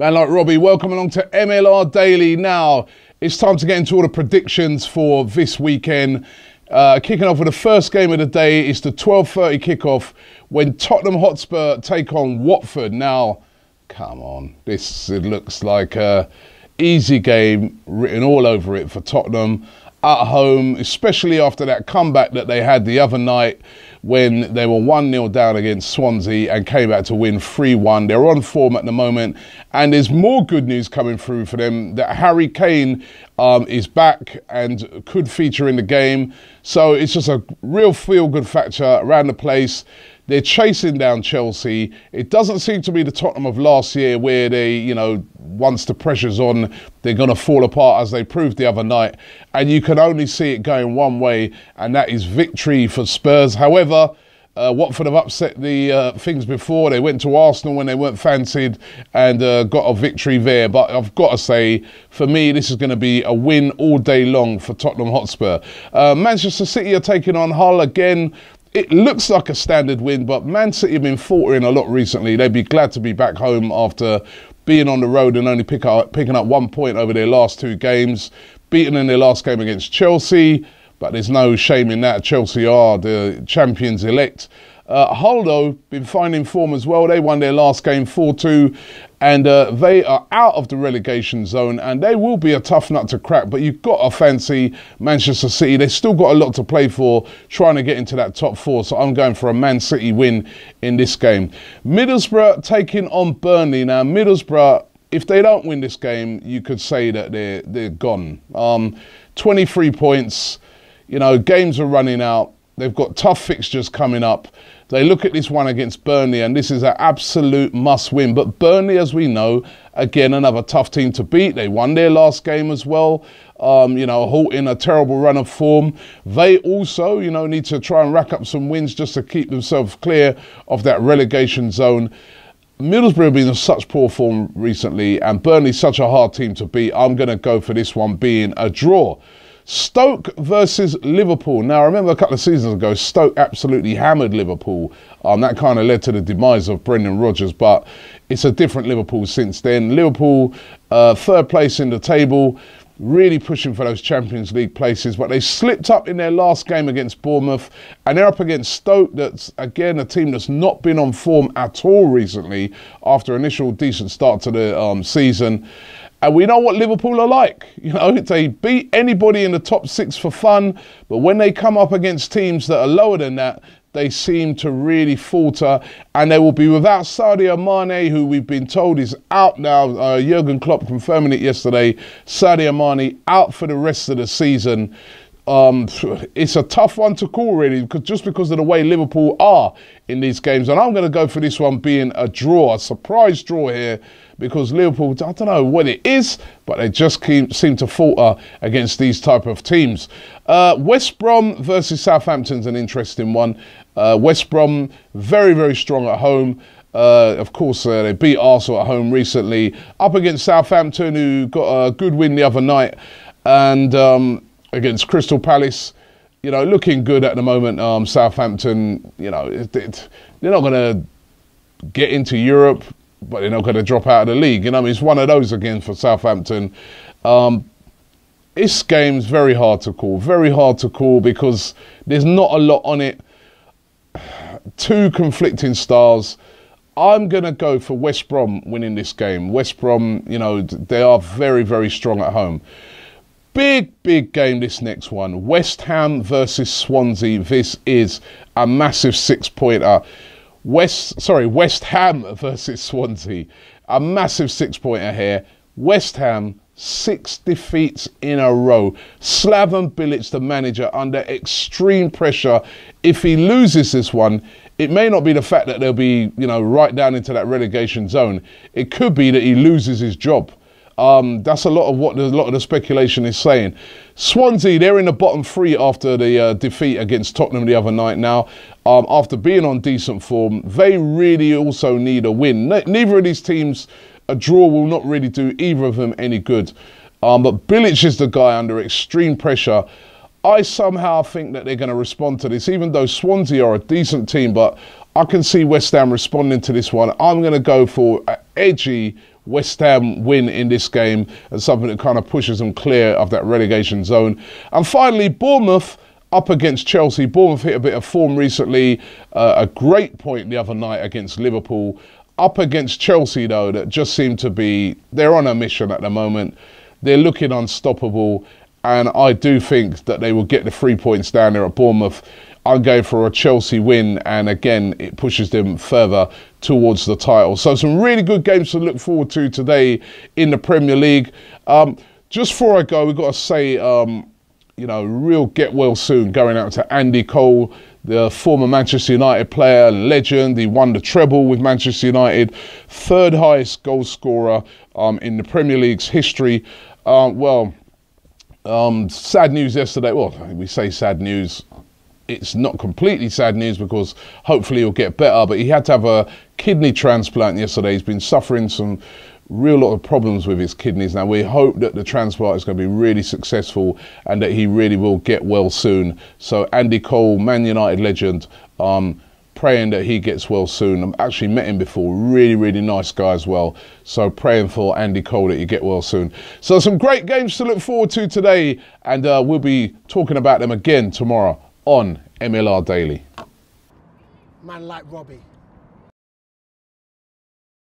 Man like Robbie, welcome along to MLR Daily. Now, it's time to get into all the predictions for this weekend. Kicking off with the first game of the day is the 12:30 kickoff when Tottenham Hotspur take on Watford. Now, come on, it looks like a easy game written all over it for Tottenham at home, especially after that comeback that they had the other night when they were 1-0 down against Swansea and came back to win 3-1. They're on form at the moment, and there's more good news coming through for them that Harry Kane is back and could feature in the game. So it's just a real feel-good factor around the place. They're chasing down Chelsea. It doesn't seem to be the Tottenham of last year where they, once the pressure's on, they're going to fall apart as they proved the other night. And you can only see it going one way, and that is victory for Spurs. However, Watford have upset the things before. They went to Arsenal when they weren't fancied and got a victory there. But I've got to say, for me, this is going to be a win all day long for Tottenham Hotspur. Manchester City are taking on Hull again. It looks like a standard win, but Man City have been faltering a lot recently. They'd be glad to be back home after being on the road and only picking up 1 point over their last two games, beaten in their last game against Chelsea, but there's no shame in that. Chelsea are the champions elect. Hull, though, been finding form as well. They won their last game 4-2, and they are out of the relegation zone, and they will be a tough nut to crack. But you've got to fancy Manchester City. They've still got a lot to play for, trying to get into that top four. So I'm going for a Man City win in this game. Middlesbrough taking on Burnley. Now, Middlesbrough, if they don't win this game, you could say that they're gone. 23 points. Games are running out. They've got tough fixtures coming up. They look at this one against Burnley, and this is an absolute must-win. But Burnley, as we know, again, another tough team to beat. They won their last game as well, halting a terrible run of form. They also, need to try and rack up some wins just to keep themselves clear of that relegation zone. Middlesbrough have been in such poor form recently, and Burnley's such a hard team to beat. I'm going to go for this one being a draw. Stoke versus Liverpool. Now, I remember a couple of seasons ago, Stoke absolutely hammered Liverpool. That kind of led to the demise of Brendan Rodgers, but it's a different Liverpool since then. Liverpool, third place in the table, really pushing for those Champions League places, but they slipped up in their last game against Bournemouth, and they're up against Stoke. That's, again, a team that's not been on form at all recently after initial decent start to the season. And we know what Liverpool are like. They beat anybody in the top six for fun, but when they come up against teams that are lower than that, they seem to really falter, and they will be without Sadio Mane, who we've been told is out now. Jurgen Klopp confirming it yesterday. Sadio Mane out for the rest of the season. It's a tough one to call, really, because of the way Liverpool are in these games. And I'm going to go for this one being a draw, a surprise draw here, because Liverpool, I don't know what it is, but they just seem to falter against these type of teams. West Brom versus Southampton's an interesting one. West Brom, very, very strong at home. Of course, they beat Arsenal at home recently. Up against Southampton, who got a good win the other night. And against Crystal Palace, looking good at the moment. Southampton, they're not going to get into Europe, but they're not going to drop out of the league. It's one of those again for Southampton. This game's very hard to call because there's not a lot on it. Two conflicting stars. I'm going to go for West Brom winning this game. West Brom, they are very, very strong at home. Big game, this next one. West Ham versus Swansea. This is a massive 6-pointer. West Ham versus Swansea. A massive 6-pointer here. West Ham, 6 defeats in a row. Slaven Bilic, the manager, under extreme pressure. If he loses this one, it may not be the fact that they'll be, right down into that relegation zone. It could be that he loses his job. That's a lot of what a lot of the speculation is saying. Swansea, they're in the bottom three after the defeat against Tottenham the other night now. After being on decent form, they really also need a win. Neither of these teams, a draw will not really do either of them any good. But Bilic is the guy under extreme pressure. I somehow think that they're going to respond to this, even though Swansea are a decent team, but I can see West Ham responding to this one. I'm going to go for an edgy West Ham win in this game and something that kind of pushes them clear of that relegation zone. And finally, Bournemouth up against Chelsea. Bournemouth hit a bit of form recently, a great point the other night against Liverpool. Up against Chelsea, though, that just seem to be, they're on a mission at the moment. They're looking unstoppable, and I do think that they will get the 3 points down there at Bournemouth. I'm going for a Chelsea win, and again, it pushes them further towards the title. So some really good games to look forward to today in the Premier League. Just before I go, we've got to say, you know, real get well soon going out to Andy Cole, the former Manchester United player, legend. He won the treble with Manchester United, third highest goal scorer in the Premier League's history. Sad news yesterday. Well, we say sad news. It's not completely sad news because hopefully he'll get better, but he had to have a kidney transplant yesterday. He's been suffering some real lot of problems with his kidneys. Now, we hope that the transplant is going to be really successful and that he really will get well soon. So Andy Cole, Man United legend, praying that he gets well soon. I've actually met him before, really, really nice guy as well. So praying for Andy Cole that you get well soon. So some great games to look forward to today, and we'll be talking about them again tomorrow on MLR Daily. Man like Robbie.